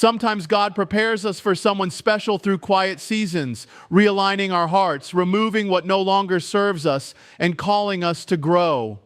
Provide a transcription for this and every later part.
Sometimes God prepares us for someone special through quiet seasons, realigning our hearts, removing what no longer serves us, and calling us to grow.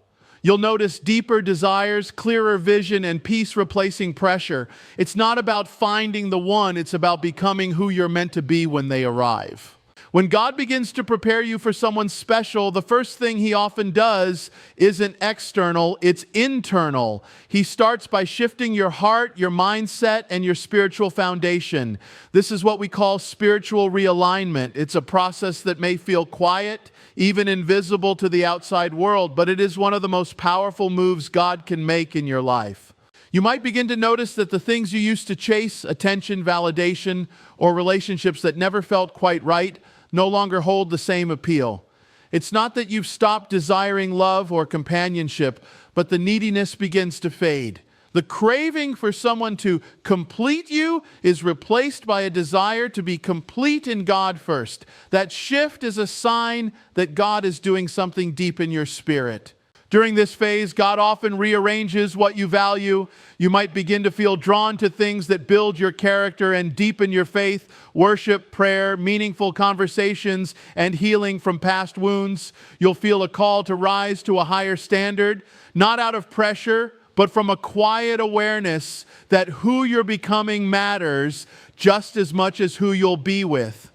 You'll notice deeper desires, clearer vision, and peace replacing pressure. It's not about finding the one, it's about becoming who you're meant to be when they arrive. When God begins to prepare you for someone special, the first thing He often does isn't external, it's internal. He starts by shifting your heart, your mindset, and your spiritual foundation. This is what we call spiritual realignment. It's a process that may feel quiet, even invisible to the outside world, but it is one of the most powerful moves God can make in your life. You might begin to notice that the things you used to chase, attention, validation, or relationships that never felt quite right, no longer hold the same appeal. It's not that you've stopped desiring love or companionship, but the neediness begins to fade. The craving for someone to complete you is replaced by a desire to be complete in God first. That shift is a sign that God is doing something deep in your spirit. During this phase, God often rearranges what you value. You might begin to feel drawn to things that build your character and deepen your faith: worship, prayer, meaningful conversations, and healing from past wounds. You'll feel a call to rise to a higher standard, not out of pressure, but from a quiet awareness that who you're becoming matters just as much as who you'll be with.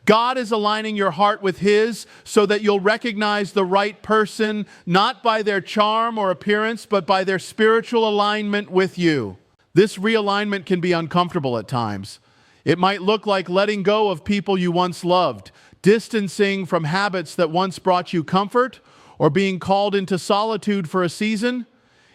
God is aligning your heart with His so that you'll recognize the right person, not by their charm or appearance, but by their spiritual alignment with you. This realignment can be uncomfortable at times. It might look like letting go of people you once loved, distancing from habits that once brought you comfort, or being called into solitude for a season.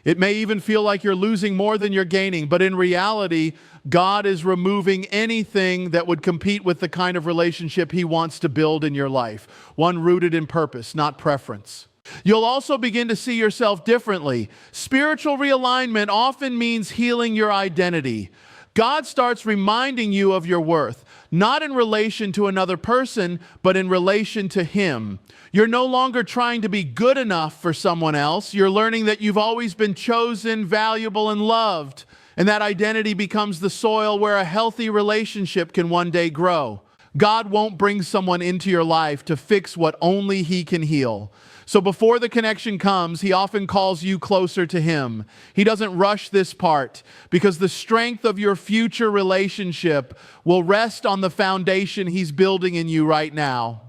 It may even feel like you're losing more than you're gaining, but in reality, God is removing anything that would compete with the kind of relationship He wants to build in your life, one rooted in purpose, not preference. You'll also begin to see yourself differently. Spiritual realignment often means healing your identity. God starts reminding you of your worth, not in relation to another person, but in relation to Him. You're no longer trying to be good enough for someone else. You're learning that you've always been chosen, valuable, and loved. And that identity becomes the soil where a healthy relationship can one day grow. God won't bring someone into your life to fix what only He can heal. So before the connection comes, He often calls you closer to Him. He doesn't rush this part because the strength of your future relationship will rest on the foundation He's building in you right now.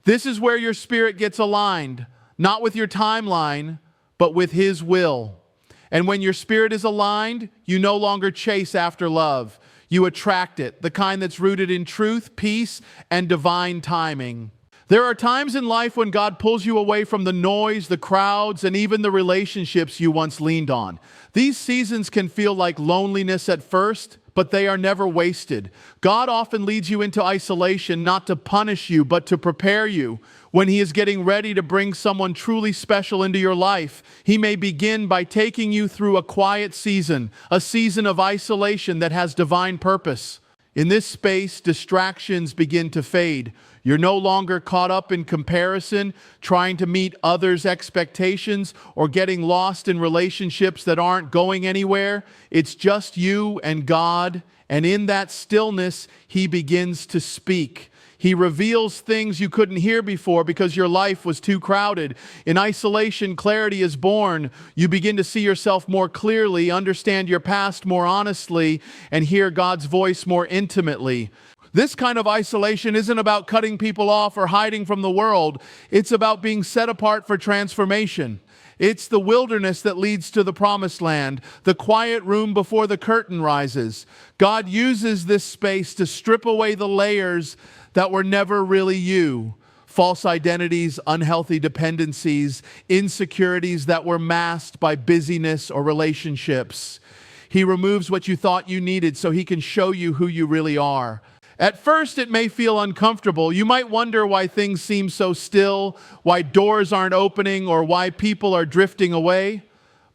This is where your spirit gets aligned, not with your timeline, but with His will. And when your spirit is aligned, you no longer chase after love. You attract it, the kind that's rooted in truth, peace, and divine timing. There are times in life when God pulls you away from the noise, the crowds, and even the relationships you once leaned on. These seasons can feel like loneliness at first, but they are never wasted. God often leads you into isolation, not to punish you, but to prepare you. When He is getting ready to bring someone truly special into your life, He may begin by taking you through a quiet season, a season of isolation that has divine purpose. In this space, distractions begin to fade. You're no longer caught up in comparison, trying to meet others' expectations, or getting lost in relationships that aren't going anywhere. It's just you and God, and in that stillness, He begins to speak. He reveals things you couldn't hear before because your life was too crowded. In isolation, clarity is born. You begin to see yourself more clearly, understand your past more honestly, and hear God's voice more intimately. This kind of isolation isn't about cutting people off or hiding from the world. It's about being set apart for transformation. It's the wilderness that leads to the promised land, the quiet room before the curtain rises. God uses this space to strip away the layers that were never really you. False identities, unhealthy dependencies, insecurities that were masked by busyness or relationships. He removes what you thought you needed so He can show you who you really are. At first, it may feel uncomfortable. You might wonder why things seem so still, why doors aren't opening, or why people are drifting away.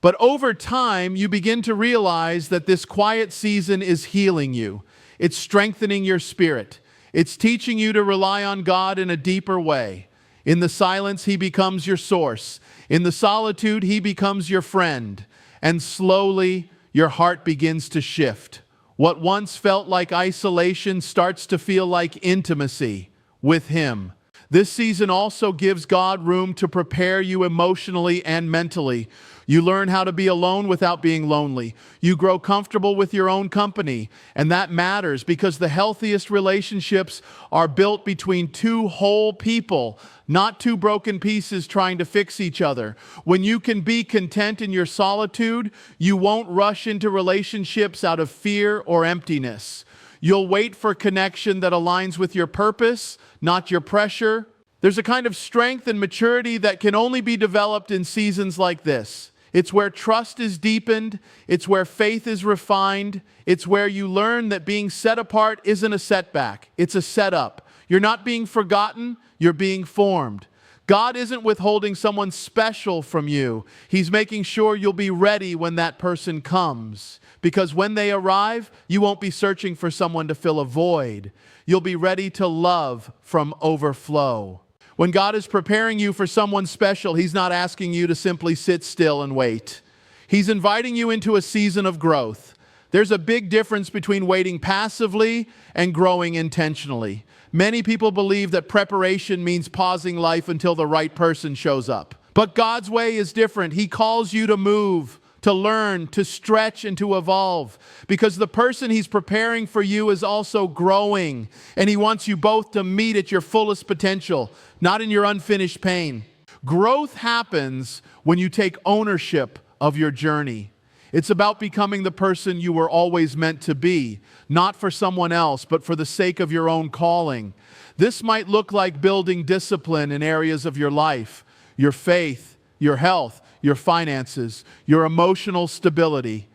But over time, you begin to realize that this quiet season is healing you. It's strengthening your spirit. It's teaching you to rely on God in a deeper way. In the silence, He becomes your source. In the solitude, He becomes your friend. And slowly, your heart begins to shift. What once felt like isolation starts to feel like intimacy with Him. This season also gives God room to prepare you emotionally and mentally. You learn how to be alone without being lonely. You grow comfortable with your own company, and that matters because the healthiest relationships are built between two whole people, not two broken pieces trying to fix each other. When you can be content in your solitude, you won't rush into relationships out of fear or emptiness. You'll wait for connection that aligns with your purpose, not your pressure. There's a kind of strength and maturity that can only be developed in seasons like this. It's where trust is deepened. It's where faith is refined. It's where you learn that being set apart isn't a setback. It's a setup. You're not being forgotten. You're being formed. God isn't withholding someone special from you. He's making sure you'll be ready when that person comes. Because when they arrive, you won't be searching for someone to fill a void. You'll be ready to love from overflow. When God is preparing you for someone special, He's not asking you to simply sit still and wait. He's inviting you into a season of growth. There's a big difference between waiting passively and growing intentionally. Many people believe that preparation means pausing life until the right person shows up. But God's way is different. He calls you to move, to learn, to stretch, and to evolve. Because the person He's preparing for you is also growing. And He wants you both to meet at your fullest potential, not in your unfinished pain. Growth happens when you take ownership of your journey. It's about becoming the person you were always meant to be, not for someone else, but for the sake of your own calling. This might look like building discipline in areas of your life, your faith, your health, your finances, your emotional stability.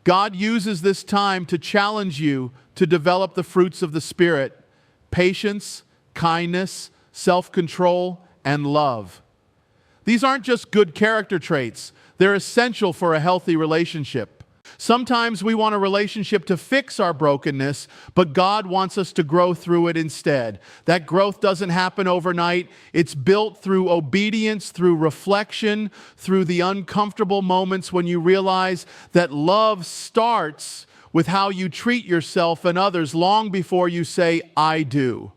God uses this time to challenge you to develop the fruits of the Spirit: patience, kindness, self-control, and love. These aren't just good character traits. They're essential for a healthy relationship. Sometimes we want a relationship to fix our brokenness, but God wants us to grow through it instead. That growth doesn't happen overnight. It's built through obedience, through reflection, through the uncomfortable moments when you realize that love starts with how you treat yourself and others long before you say, "I do."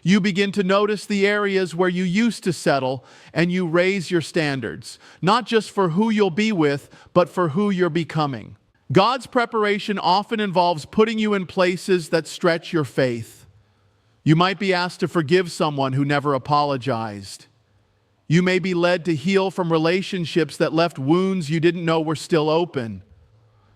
You begin to notice the areas where you used to settle, and you raise your standards, not just for who you'll be with, but for who you're becoming. God's preparation often involves putting you in places that stretch your faith. You might be asked to forgive someone who never apologized. You may be led to heal from relationships that left wounds you didn't know were still open.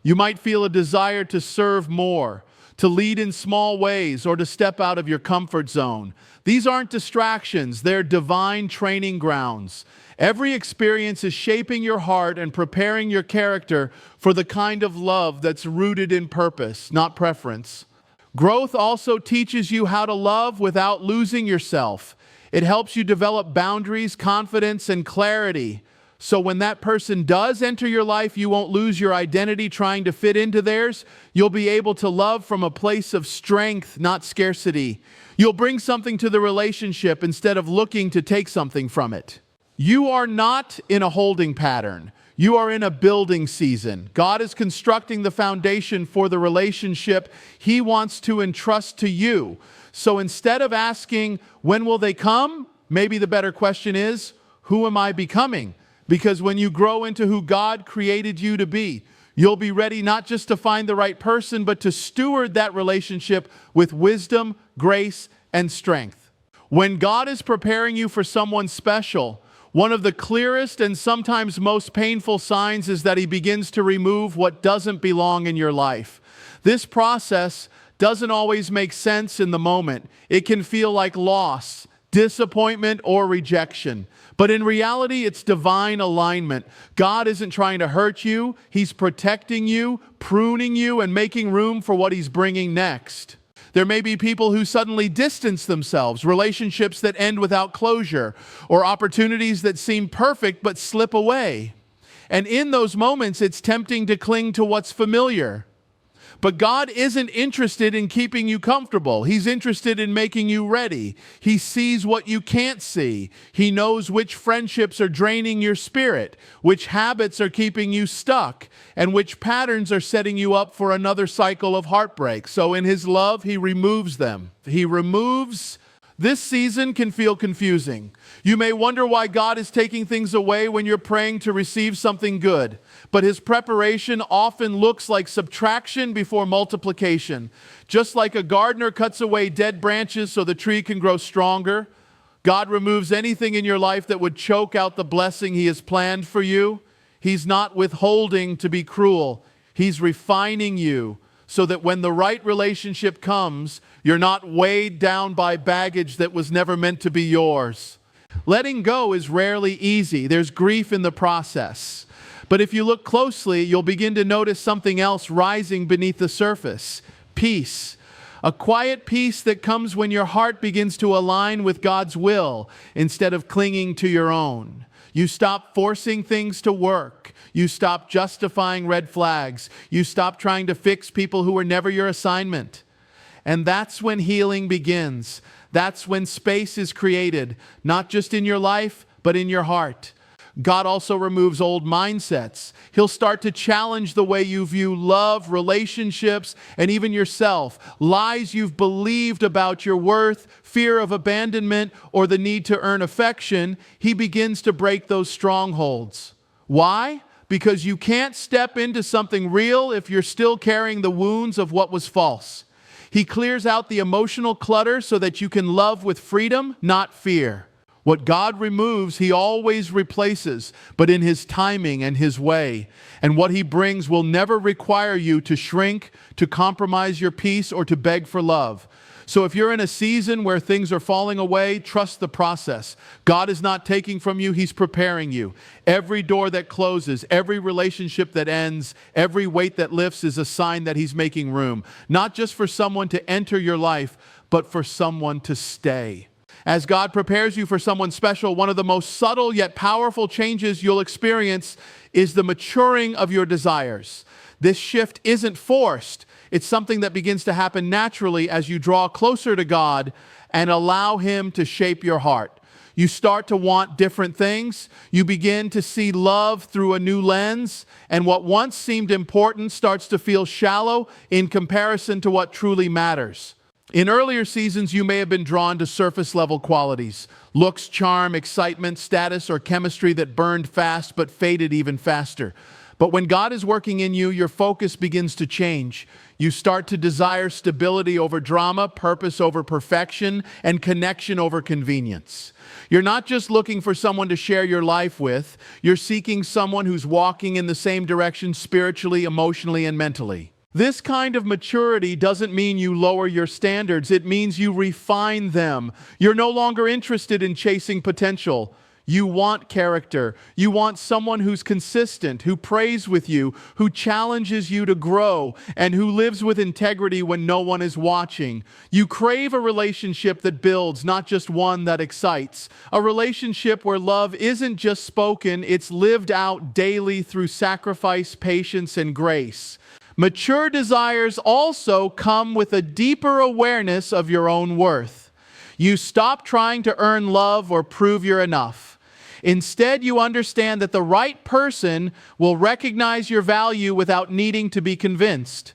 You might feel a desire to serve more, to lead in small ways, or to step out of your comfort zone. These aren't distractions, they're divine training grounds. Every experience is shaping your heart and preparing your character for the kind of love that's rooted in purpose, not preference. Growth also teaches you how to love without losing yourself. It helps you develop boundaries, confidence, and clarity. So when that person does enter your life, you won't lose your identity trying to fit into theirs. You'll be able to love from a place of strength, not scarcity. You'll bring something to the relationship instead of looking to take something from it. You are not in a holding pattern. You are in a building season. God is constructing the foundation for the relationship He wants to entrust to you. So instead of asking, when will they come? Maybe the better question is, who am I becoming? Because when you grow into who God created you to be, you'll be ready not just to find the right person, but to steward that relationship with wisdom, grace, and strength. When God is preparing you for someone special, one of the clearest and sometimes most painful signs is that He begins to remove what doesn't belong in your life. This process doesn't always make sense in the moment. It can feel like loss, disappointment, or rejection. But in reality, it's divine alignment. God isn't trying to hurt you. He's protecting you, pruning you, and making room for what He's bringing next. There may be people who suddenly distance themselves, relationships that end without closure, or opportunities that seem perfect but slip away. And in those moments, it's tempting to cling to what's familiar. But God isn't interested in keeping you comfortable. He's interested in making you ready. He sees what you can't see. He knows which friendships are draining your spirit, which habits are keeping you stuck, and which patterns are setting you up for another cycle of heartbreak. So in His love, He removes them. This season can feel confusing. You may wonder why God is taking things away when you're praying to receive something good. But His preparation often looks like subtraction before multiplication. Just like a gardener cuts away dead branches so the tree can grow stronger, God removes anything in your life that would choke out the blessing He has planned for you. He's not withholding to be cruel. He's refining you so that when the right relationship comes, you're not weighed down by baggage that was never meant to be yours. Letting go is rarely easy. There's grief in the process. But if you look closely, you'll begin to notice something else rising beneath the surface: peace. A quiet peace that comes when your heart begins to align with God's will instead of clinging to your own. You stop forcing things to work. You stop justifying red flags. You stop trying to fix people who were never your assignment. And that's when healing begins. That's when space is created, not just in your life, but in your heart. God also removes old mindsets. He'll start to challenge the way you view love, relationships, and even yourself. Lies you've believed about your worth, fear of abandonment, or the need to earn affection. He begins to break those strongholds. Why? Because you can't step into something real if you're still carrying the wounds of what was false. He clears out the emotional clutter so that you can love with freedom, not fear. What God removes, He always replaces, but in His timing and His way. And what He brings will never require you to shrink, to compromise your peace, or to beg for love. So if you're in a season where things are falling away, trust the process. God is not taking from you, He's preparing you. Every door that closes, every relationship that ends, every weight that lifts is a sign that He's making room. Not just for someone to enter your life, but for someone to stay. As God prepares you for someone special, one of the most subtle yet powerful changes you'll experience is the maturing of your desires. This shift isn't forced. It's something that begins to happen naturally as you draw closer to God and allow Him to shape your heart. You start to want different things. You begin to see love through a new lens, and what once seemed important starts to feel shallow in comparison to what truly matters. In earlier seasons, you may have been drawn to surface-level qualities: looks, charm, excitement, status, or chemistry that burned fast but faded even faster. But when God is working in you, your focus begins to change. You start to desire stability over drama, purpose over perfection, and connection over convenience. You're not just looking for someone to share your life with. You're seeking someone who's walking in the same direction spiritually, emotionally, and mentally. This kind of maturity doesn't mean you lower your standards. It means you refine them. You're no longer interested in chasing potential. You want character. You want someone who's consistent, who prays with you, who challenges you to grow, and who lives with integrity when no one is watching. You crave a relationship that builds, not just one that excites. A relationship where love isn't just spoken, it's lived out daily through sacrifice, patience, and grace. Mature desires also come with a deeper awareness of your own worth. You stop trying to earn love or prove you're enough. Instead, you understand that the right person will recognize your value without needing to be convinced.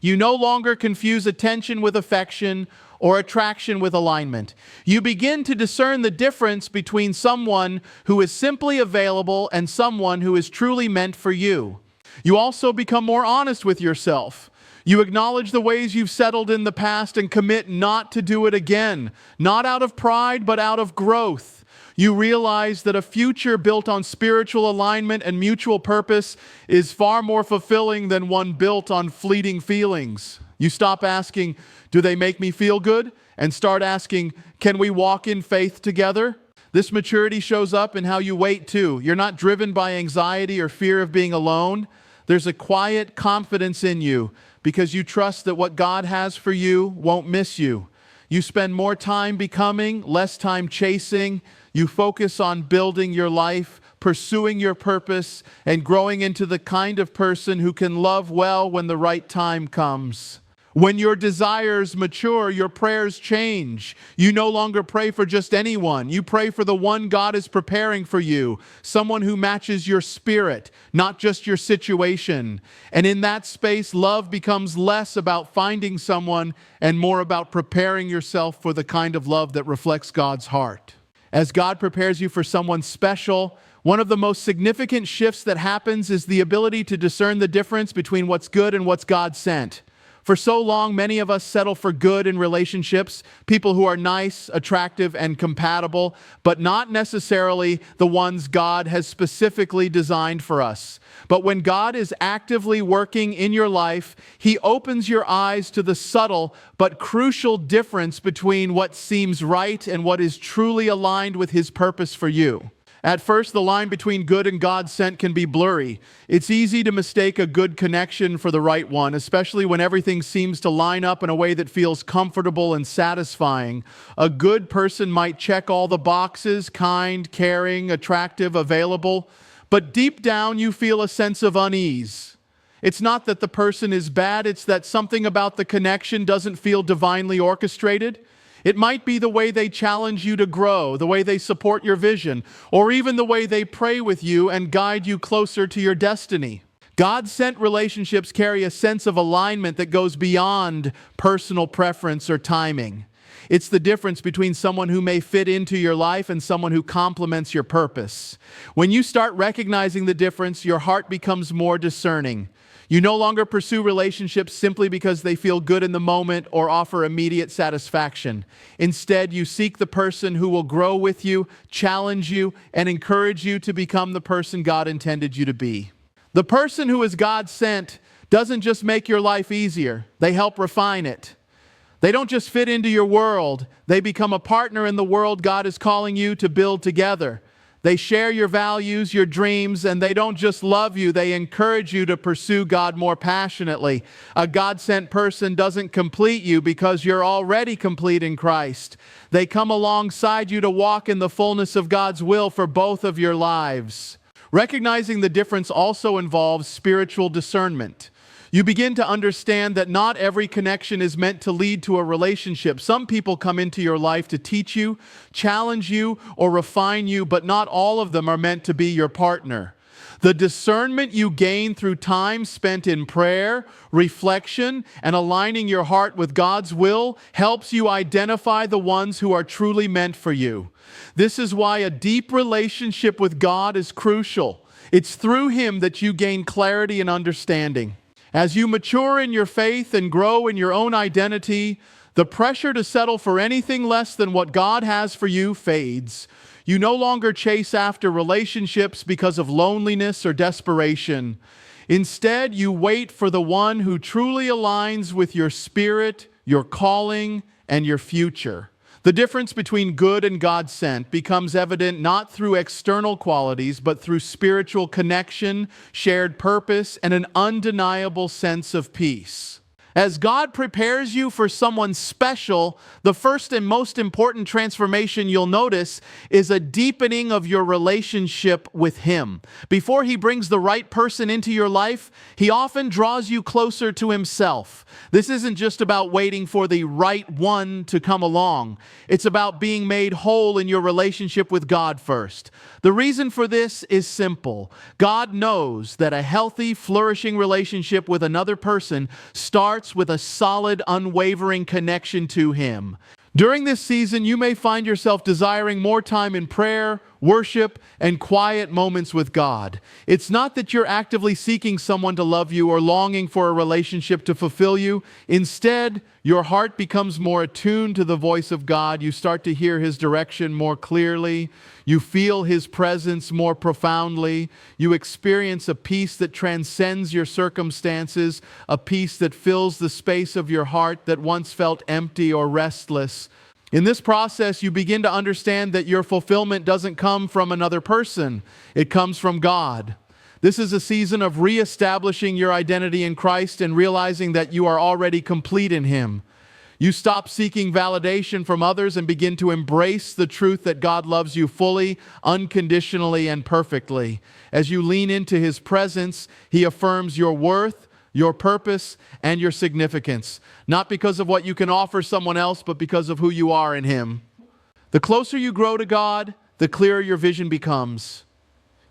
You no longer confuse attention with affection or attraction with alignment. You begin to discern the difference between someone who is simply available and someone who is truly meant for you. You also become more honest with yourself. You acknowledge the ways you've settled in the past and commit not to do it again, not out of pride, but out of growth. You realize that a future built on spiritual alignment and mutual purpose is far more fulfilling than one built on fleeting feelings. You stop asking, "Do they make me feel good?" and start asking, "Can we walk in faith together?" This maturity shows up in how you wait too. You're not driven by anxiety or fear of being alone. There's a quiet confidence in you because you trust that what God has for you won't miss you. You spend more time becoming, less time chasing. You focus on building your life, pursuing your purpose, and growing into the kind of person who can love well when the right time comes. When your desires mature, your prayers change. You no longer pray for just anyone. You pray for the one God is preparing for you, someone who matches your spirit, not just your situation. And in that space, love becomes less about finding someone and more about preparing yourself for the kind of love that reflects God's heart. As God prepares you for someone special, one of the most significant shifts that happens is the ability to discern the difference between what's good and what's God sent. For so long, many of us settle for good in relationships, people who are nice, attractive, and compatible, but not necessarily the ones God has specifically designed for us. But when God is actively working in your life, He opens your eyes to the subtle but crucial difference between what seems right and what is truly aligned with His purpose for you. At first, the line between good and God-sent can be blurry. It's easy to mistake a good connection for the right one, especially when everything seems to line up in a way that feels comfortable and satisfying. A good person might check all the boxes: kind, caring, attractive, available. But deep down, you feel a sense of unease. It's not that the person is bad, it's that something about the connection doesn't feel divinely orchestrated. It might be the way they challenge you to grow, the way they support your vision, or even the way they pray with you and guide you closer to your destiny. God-sent relationships carry a sense of alignment that goes beyond personal preference or timing. It's the difference between someone who may fit into your life and someone who complements your purpose. When you start recognizing the difference, your heart becomes more discerning. You no longer pursue relationships simply because they feel good in the moment or offer immediate satisfaction. Instead, you seek the person who will grow with you, challenge you, and encourage you to become the person God intended you to be. The person who is God sent doesn't just make your life easier, they help refine it. They don't just fit into your world, they become a partner in the world God is calling you to build together. They share your values, your dreams, and they don't just love you, they encourage you to pursue God more passionately. A God-sent person doesn't complete you because you're already complete in Christ. They come alongside you to walk in the fullness of God's will for both of your lives. Recognizing the difference also involves spiritual discernment. You begin to understand that not every connection is meant to lead to a relationship. Some people come into your life to teach you, challenge you, or refine you, but not all of them are meant to be your partner. The discernment you gain through time spent in prayer, reflection, and aligning your heart with God's will helps you identify the ones who are truly meant for you. This is why a deep relationship with God is crucial. It's through Him that you gain clarity and understanding. As you mature in your faith and grow in your own identity, the pressure to settle for anything less than what God has for you fades. You no longer chase after relationships because of loneliness or desperation. Instead, you wait for the one who truly aligns with your spirit, your calling, and your future. The difference between good and God-sent becomes evident not through external qualities, but through spiritual connection, shared purpose, and an undeniable sense of peace. As God prepares you for someone special, the first and most important transformation you'll notice is a deepening of your relationship with Him. Before He brings the right person into your life, He often draws you closer to Himself. This isn't just about waiting for the right one to come along. It's about being made whole in your relationship with God first. The reason for this is simple. God knows that a healthy, flourishing relationship with another person starts with a solid, unwavering connection to Him. During this season, you may find yourself desiring more time in prayer, worship, and quiet moments with God. It's not that you're actively seeking someone to love you or longing for a relationship to fulfill you. Instead, your heart becomes more attuned to the voice of God. You start to hear His direction more clearly. You feel His presence more profoundly. You experience a peace that transcends your circumstances, a peace that fills the space of your heart that once felt empty or restless. In this process, you begin to understand that your fulfillment doesn't come from another person. It comes from God. This is a season of reestablishing your identity in Christ and realizing that you are already complete in Him. You stop seeking validation from others and begin to embrace the truth that God loves you fully, unconditionally, and perfectly. As you lean into His presence, He affirms your worth, your purpose, and your significance. Not because of what you can offer someone else, but because of who you are in Him. The closer you grow to God, the clearer your vision becomes.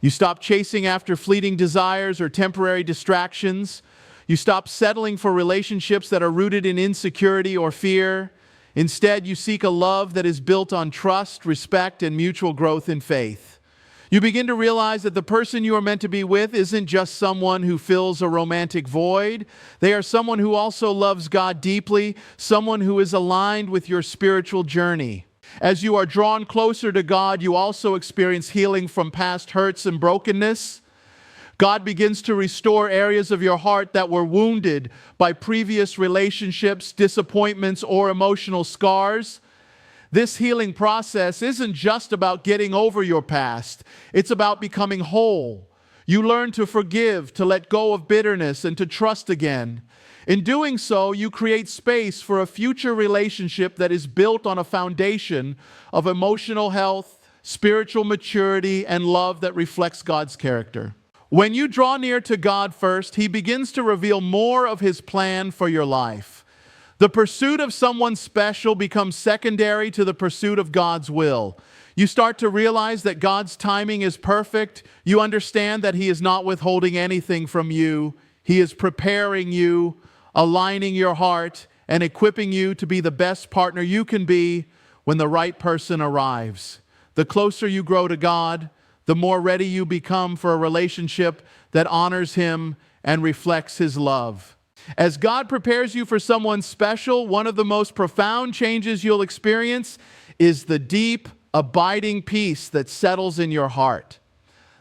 You stop chasing after fleeting desires or temporary distractions. You stop settling for relationships that are rooted in insecurity or fear. Instead, you seek a love that is built on trust, respect, and mutual growth in faith. You begin to realize that the person you are meant to be with isn't just someone who fills a romantic void. They are someone who also loves God deeply, someone who is aligned with your spiritual journey. As you are drawn closer to God, you also experience healing from past hurts and brokenness. God begins to restore areas of your heart that were wounded by previous relationships, disappointments, or emotional scars. This healing process isn't just about getting over your past. It's about becoming whole. You learn to forgive, to let go of bitterness, and to trust again. In doing so, you create space for a future relationship that is built on a foundation of emotional health, spiritual maturity, and love that reflects God's character. When you draw near to God first, He begins to reveal more of His plan for your life. The pursuit of someone special becomes secondary to the pursuit of God's will. You start to realize that God's timing is perfect. You understand that He is not withholding anything from you. He is preparing you, aligning your heart, and equipping you to be the best partner you can be when the right person arrives. The closer you grow to God, the more ready you become for a relationship that honors Him and reflects His love. As God prepares you for someone special, one of the most profound changes you'll experience is the deep, abiding peace that settles in your heart.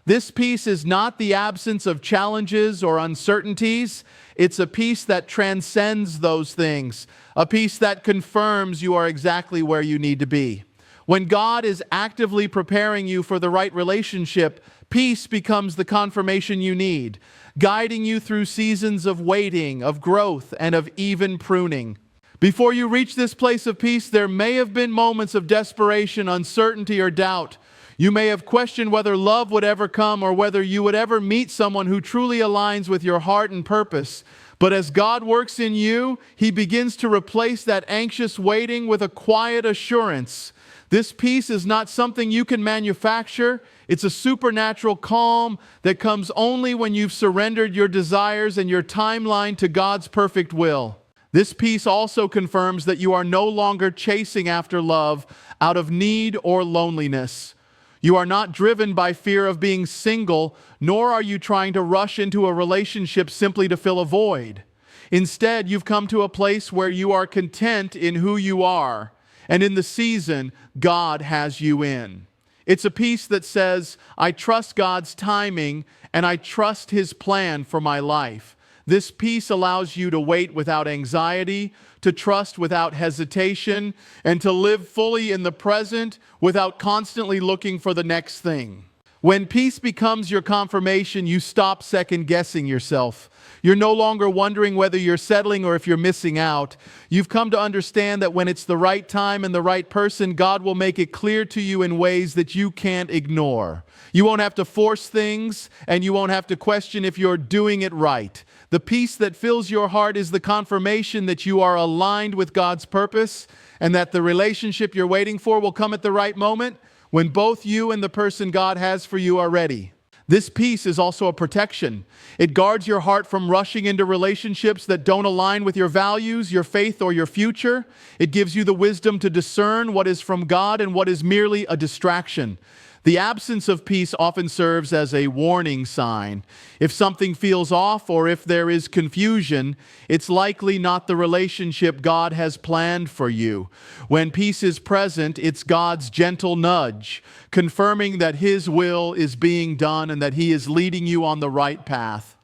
This peace is not the absence of challenges or uncertainties. It's a peace that transcends those things, a peace that confirms you are exactly where you need to be. When God is actively preparing you for the right relationship, peace becomes the confirmation you need, guiding you through seasons of waiting, of growth, and of even pruning. Before you reach this place of peace, there may have been moments of desperation, uncertainty, or doubt. You may have questioned whether love would ever come or whether you would ever meet someone who truly aligns with your heart and purpose. But as God works in you, He begins to replace that anxious waiting with a quiet assurance. This peace is not something you can manufacture. It's a supernatural calm that comes only when you've surrendered your desires and your timeline to God's perfect will. This peace also confirms that you are no longer chasing after love out of need or loneliness. You are not driven by fear of being single, nor are you trying to rush into a relationship simply to fill a void. Instead, you've come to a place where you are content in who you are and in the season God has you in. It's a peace that says, I trust God's timing and I trust His plan for my life. This peace allows you to wait without anxiety, to trust without hesitation, and to live fully in the present without constantly looking for the next thing. When peace becomes your confirmation, you stop second-guessing yourself. You're no longer wondering whether you're settling or if you're missing out. You've come to understand that when it's the right time and the right person, God will make it clear to you in ways that you can't ignore. You won't have to force things, and you won't have to question if you're doing it right. The peace that fills your heart is the confirmation that you are aligned with God's purpose and that the relationship you're waiting for will come at the right moment when both you and the person God has for you are ready. This peace is also a protection. It guards your heart from rushing into relationships that don't align with your values, your faith, or your future. It gives you the wisdom to discern what is from God and what is merely a distraction. The absence of peace often serves as a warning sign. If something feels off or if there is confusion, it's likely not the relationship God has planned for you. When peace is present, it's God's gentle nudge, confirming that His will is being done and that He is leading you on the right path.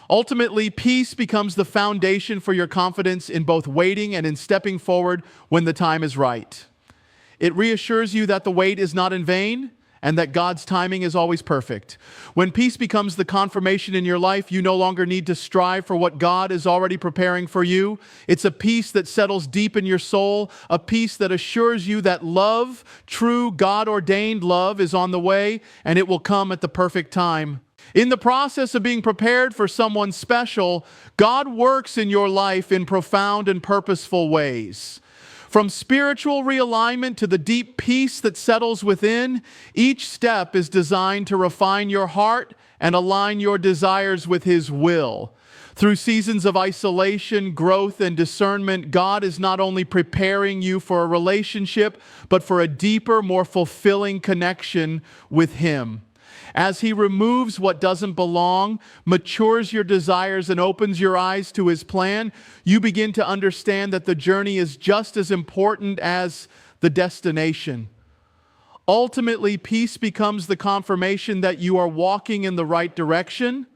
Ultimately, peace becomes the foundation for your confidence in both waiting and in stepping forward when the time is right. It reassures you that the wait is not in vain, and that God's timing is always perfect. When peace becomes the confirmation in your life, you no longer need to strive for what God is already preparing for you. It's a peace that settles deep in your soul, a peace that assures you that love, true God-ordained love, is on the way, and it will come at the perfect time. In the process of being prepared for someone special, God works in your life in profound and purposeful ways. From spiritual realignment to the deep peace that settles within, each step is designed to refine your heart and align your desires with His will. Through seasons of isolation, growth, and discernment, God is not only preparing you for a relationship, but for a deeper, more fulfilling connection with Him. As He removes what doesn't belong, matures your desires, and opens your eyes to His plan, you begin to understand that the journey is just as important as the destination. Ultimately, peace becomes the confirmation that you are walking in the right direction,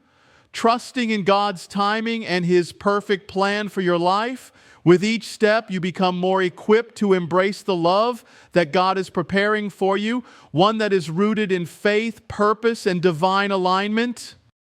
trusting in God's timing and His perfect plan for your life. With each step, you become more equipped to embrace the love that God is preparing for you, one that is rooted in faith, purpose, and divine alignment.